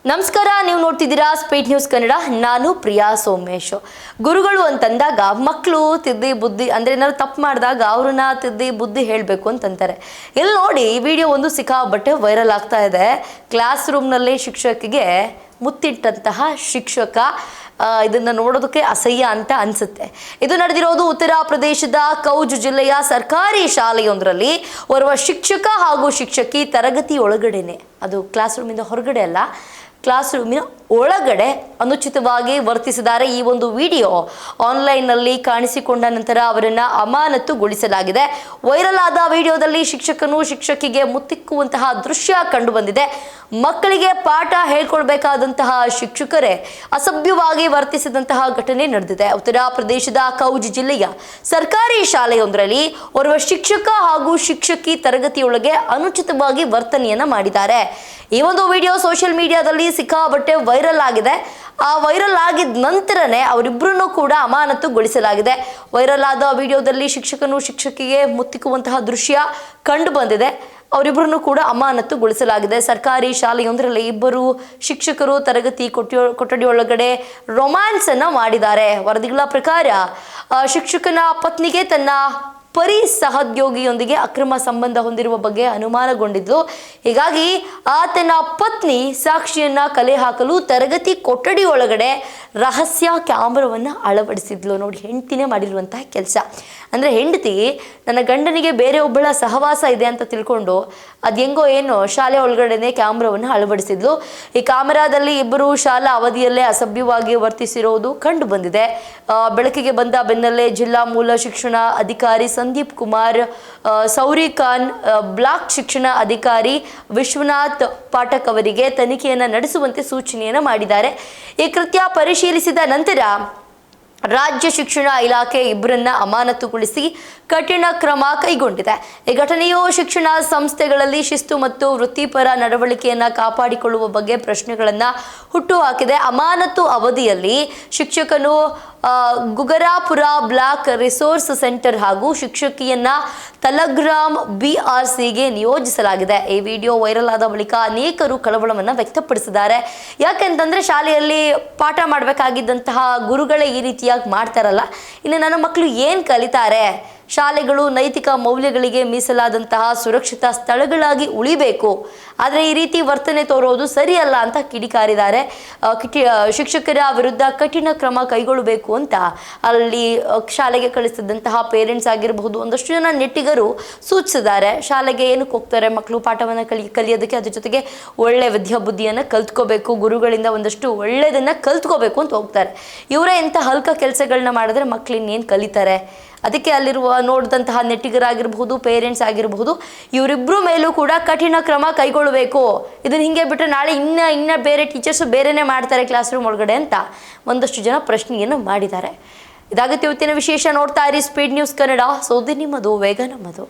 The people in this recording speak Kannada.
ನಮಸ್ಕಾರ, ನೀವು ನೋಡ್ತಿದ್ದೀರಾ ಸ್ಪೀಡ್ ನ್ಯೂಸ್ ಕನ್ನಡ. ನಾನು ಪ್ರಿಯಾ ಸೋಮೇಶ್. ಗುರುಗಳು ಅಂತಂದಾಗ ಮಕ್ಕಳು ತಿದ್ದಿ ಬುದ್ಧಿ ಅಂದರೆ ಏನಾದ್ರು ತಪ್ಪು ಮಾಡಿದಾಗ ಅವ್ರನ್ನ ತಿದ್ದಿ ಬುದ್ಧಿ ಹೇಳಬೇಕು ಅಂತಂತಾರೆ. ಇಲ್ಲಿ ನೋಡಿ, ಈ ವಿಡಿಯೋ ಒಂದು ಸಿಕ್ಕಾಬಟ್ಟೆ ವೈರಲ್ ಆಗ್ತಾ ಇದೆ. ಕ್ಲಾಸ್ ರೂಮ್ನಲ್ಲಿ ಶಿಕ್ಷಕಿಗೆ ಮುತ್ತಿಟ್ಟಂತಹ ಶಿಕ್ಷಕ, ಇದನ್ನು ನೋಡೋದಕ್ಕೆ ಅಸಹ್ಯ ಅಂತ ಅನಿಸುತ್ತೆ. ಇದು ನಡೆದಿರೋದು ಉತ್ತರ ಪ್ರದೇಶದ ಕೌಜ್ ಜಿಲ್ಲೆಯ ಸರ್ಕಾರಿ ಶಾಲೆಯೊಂದರಲ್ಲಿ ಓರ್ವ ಶಿಕ್ಷಕ ಹಾಗೂ ಶಿಕ್ಷಕಿ ತರಗತಿ ಒಳಗಡೆನೆ, ಅದು ಕ್ಲಾಸ್ ರೂಮಿಂದ ಹೊರಗಡೆ ಅಲ್ಲ, ಕ್ಲಾಸ್ ರೂಮಿನ ಒಳಗಡೆ ಅನುಚಿತವಾಗಿ ವರ್ತಿಸಿದ್ದಾರೆ. ಈ ಒಂದು ವಿಡಿಯೋ ಆನ್ಲೈನ್ನಲ್ಲಿ ಕಾಣಿಸಿಕೊಂಡ ನಂತರ ಅವರನ್ನು ಅಮಾನತುಗೊಳಿಸಲಾಗಿದೆ. ವೈರಲ್ ಆದ ವಿಡಿಯೋದಲ್ಲಿ ಶಿಕ್ಷಕನು ಶಿಕ್ಷಕಿಗೆ ಮುತ್ತಿಕ್ಕುವಂತಹ ದೃಶ್ಯ ಕಂಡು ಬಂದಿದೆ. ಮಕ್ಕಳಿಗೆ ಪಾಠ ಹೇಳ್ಕೊಳ್ಬೇಕಾದಂತಹ ಶಿಕ್ಷಕರೇ ಅಸಭ್ಯವಾಗಿ ವರ್ತಿಸಿದಂತಹ ಘಟನೆ ನಡೆದಿದೆ. ಉತ್ತರ ಪ್ರದೇಶದ ಕೌಜ್ ಜಿಲ್ಲೆಯ ಸರ್ಕಾರಿ ಶಾಲೆಯೊಂದರಲ್ಲಿ ಓರ್ವ ಶಿಕ್ಷಕ ಹಾಗೂ ಶಿಕ್ಷಕಿ ತರಗತಿಯೊಳಗೆ ಅನುಚಿತವಾಗಿ ವರ್ತನೆಯನ್ನ ಮಾಡಿದ್ದಾರೆ. ಈ ಒಂದು ವಿಡಿಯೋ ಸೋಷಿಯಲ್ ಮೀಡಿಯಾದಲ್ಲಿ ಸಿಕ್ಕಾಬಟ್ಟೆ ವೈರಲ್ ಆಗಿದೆ. ಆ ವೈರಲ್ ಆಗಿದ ನಂತರನೇ ಅವರಿಬ್ಬರನ್ನು ಕೂಡ ಅಮಾನತುಗೊಳಿಸಲಾಗಿದೆ. ವೈರಲ್ ಆದ ವಿಡಿಯೋದಲ್ಲಿ ಶಿಕ್ಷಕನು ಶಿಕ್ಷಕಿಗೆ ಮುತ್ತಿಕ್ಕುವಂತಹ ದೃಶ್ಯ ಕಂಡು ಬಂದಿದೆ. ಅವರಿಬ್ಬರನ್ನು ಕೂಡ ಅಮಾನತುಗೊಳಿಸಲಾಗಿದೆ. ಸರ್ಕಾರಿ ಶಾಲೆಯೊಂದರಲ್ಲಿ ಇಬ್ಬರು ಶಿಕ್ಷಕರು ತರಗತಿ ಕೊಠಡಿಯೊಳಗಡೆ ರೊಮ್ಯಾನ್ಸ್ ಅನ್ನ ಮಾಡಿದ್ದಾರೆ. ವರದಿಗಳ ಪ್ರಕಾರ ಶಿಕ್ಷಕನ ಪತ್ನಿಗೆ ತನ್ನ ಸಹೋದ್ಯೋಗಿಯೊಂದಿಗೆ ಅಕ್ರಮ ಸಂಬಂಧ ಹೊಂದಿರುವ ಬಗ್ಗೆ ಅನುಮಾನಗೊಂಡಿದ್ಲು. ಹೀಗಾಗಿ ಆತನ ಪತ್ನಿ ಸಾಕ್ಷಿಯನ್ನ ಕಲೆ ಹಾಕಲು ತರಗತಿ ಕೊಠಡಿ ಒಳಗಡೆ ರಹಸ್ಯ ಕ್ಯಾಮ್ರಾವನ್ನು ಅಳವಡಿಸಿದ್ಲು. ನೋಡಿ, ಹೆಂಡತಿನೇ ಮಾಡಿರುವಂತಹ ಕೆಲಸ. ಅಂದರೆ ಹೆಂಡತಿ ನನ್ನ ಗಂಡನಿಗೆ ಬೇರೆ ಒಬ್ಬಳ ಸಹವಾಸ ಇದೆ ಅಂತ ತಿಳ್ಕೊಂಡು ಅದು ಹೆಂಗೋ ಏನೋ ಶಾಲೆ ಒಳಗಡೆನೆ ಕ್ಯಾಮ್ರಾವನ್ನು ಅಳವಡಿಸಿದ್ಲು. ಈ ಕ್ಯಾಮರಾದಲ್ಲಿ ಇಬ್ಬರು ಶಾಲಾ ಅವಧಿಯಲ್ಲೇ ಅಸಭ್ಯವಾಗಿ ವರ್ತಿಸಿರುವುದು ಕಂಡು ಬಂದಿದೆ. ಬೆಳಕಿಗೆ ಬಂದ ಬೆನ್ನಲ್ಲೇ ಜಿಲ್ಲಾ ಮೂಲ ಶಿಕ್ಷಣ ಅಧಿಕಾರಿ ಸಂದೀಪ್ ಕುಮಾರ್ ಸೌರಿ ಖಾನ್, ಬ್ಲಾಕ್ ಶಿಕ್ಷಣ ಅಧಿಕಾರಿ ವಿಶ್ವನಾಥ್ ಪಾಠಕ್ ಅವರಿಗೆ ತನಿಖೆಯನ್ನು ನಡೆಸುವಂತೆ ಸೂಚನೆಯನ್ನು ಮಾಡಿದ್ದಾರೆ. ಈ ಕೃತ್ಯ ಪರಿಶೀಲಿಸಿದ ನಂತರ ರಾಜ್ಯ ಶಿಕ್ಷಣ ಇಲಾಖೆ ಇಬ್ಬರನ್ನ ಅಮಾನತುಗೊಳಿಸಿ ಕಠಿಣ ಕ್ರಮ ಕೈಗೊಂಡಿದೆ. ಈ ಘಟನೆಯು ಶಿಕ್ಷಣ ಸಂಸ್ಥೆಗಳಲ್ಲಿ ಶಿಸ್ತು ಮತ್ತು ವೃತ್ತಿಪರ ನಡವಳಿಕೆಯನ್ನು ಕಾಪಾಡಿಕೊಳ್ಳುವ ಬಗ್ಗೆ ಪ್ರಶ್ನೆಗಳನ್ನು ಹುಟ್ಟುಹಾಕಿದೆ. ಅಮಾನತು ಅವಧಿಯಲ್ಲಿ ಶಿಕ್ಷಕನು ಗುಗರಾಪುರ ಬ್ಲಾಕ್ ರಿಸೋರ್ಸ್ ಸೆಂಟರ್ ಹಾಗೂ ಶಿಕ್ಷಕಿಯನ್ನ ತಲಗ್ರಾಮ್ BRCಗೆ ನಿಯೋಜಿಸಲಾಗಿದೆ. ಈ ವಿಡಿಯೋ ವೈರಲ್ ಆದ ಬಳಿಕ ಅನೇಕರು ಕಳವಳವನ್ನು ವ್ಯಕ್ತಪಡಿಸಿದ್ದಾರೆ. ಯಾಕೆಂತಂದ್ರೆ ಶಾಲೆಯಲ್ಲಿ ಪಾಠ ಮಾಡಬೇಕಾಗಿದ್ದಂತಹ ಗುರುಗಳೇ ಈ ರೀತಿಯಾಗಿ ಮಾಡ್ತಾರಲ್ಲ, ಇನ್ನು ನನ್ನ ಮಕ್ಕಳು ಏನು ಕಲಿತಾರೆ? ಶಾಲೆಗಳು ನೈತಿಕ ಮೌಲ್ಯಗಳಿಗೆ ಮೀಸಲಾದಂತಹ ಸುರಕ್ಷಿತ ಸ್ಥಳಗಳಾಗಿ ಉಳಿಬೇಕು, ಆದರೆ ಈ ರೀತಿ ವರ್ತನೆ ತೋರೋದು ಸರಿಯಲ್ಲ ಅಂತ ಕಿಡಿಕಾರಿದ್ದಾರೆ. ಶಿಕ್ಷಕರ ವಿರುದ್ಧ ಕಠಿಣ ಕ್ರಮ ಕೈಗೊಳ್ಳಬೇಕು ಅಂತ ಅಲ್ಲಿ ಶಾಲೆಗೆ ಕಳಿಸಿದಂತಹ ಪೇರೆಂಟ್ಸ್ ಆಗಿರಬಹುದು, ಒಂದಷ್ಟು ಜನ ನೆಟ್ಟಿಗರು ಸೂಚಿಸಿದ್ದಾರೆ. ಶಾಲೆಗೆ ಏನಕ್ಕೆ ಹೋಗ್ತಾರೆ ಮಕ್ಕಳು? ಪಾಠವನ್ನು ಕಲಿಯೋದಕ್ಕೆ, ಅದ್ರ ಜೊತೆಗೆ ಒಳ್ಳೆ ವಿದ್ಯಾಬುದ್ಧಿಯನ್ನು ಕಲ್ತ್ಕೋಬೇಕು, ಗುರುಗಳಿಂದ ಒಂದಷ್ಟು ಒಳ್ಳೆಯದನ್ನು ಕಲ್ತ್ಕೋಬೇಕು ಅಂತ ಹೋಗ್ತಾರೆ. ಇವರೇ ಇಂಥ ಹಲ್ಕ ಕೆಲಸಗಳನ್ನ ಮಾಡಿದ್ರೆ ಮಕ್ಕಳು ಇನ್ನೇನು ಕಲಿತಾರೆ? ಅದಕ್ಕೆ ಅಲ್ಲಿರುವ ನೋಡಿದಂತಹ ನೆಟ್ಟಿಗರಾಗಿರ್ಬಹುದು, ಪೇರೆಂಟ್ಸ್ ಆಗಿರಬಹುದು, ಇವರಿಬ್ಬರ ಮೇಲೂ ಕೂಡ ಕಠಿಣ ಕ್ರಮ ಕೈಗೊಳ್ಳಬೇಕು. ಇದನ್ನ ಹಿಂಗೆ ಬಿಟ್ಟರೆ ನಾಳೆ ಇನ್ನ ಬೇರೆ ಟೀಚರ್ಸ್ ಬೇರೆನೇ ಮಾಡ್ತಾರೆ ಕ್ಲಾಸ್ ರೂಮ್ ಒಳಗಡೆ ಅಂತ ಒಂದಷ್ಟು ಜನ ಪ್ರಶ್ನೆಯನ್ನು ಮಾಡಿದ್ದಾರೆ. ಇದಾಗುತ್ತೆ ಇವತ್ತಿನ ವಿಶೇಷ. ನೋಡ್ತಾ ಇರಿ ಸ್ಪೀಡ್ ನ್ಯೂಸ್ ಕನ್ನಡ. ಸೌದಿ ನಿಮ್ಮದು, ವೇಗ ನಮ್ಮದು.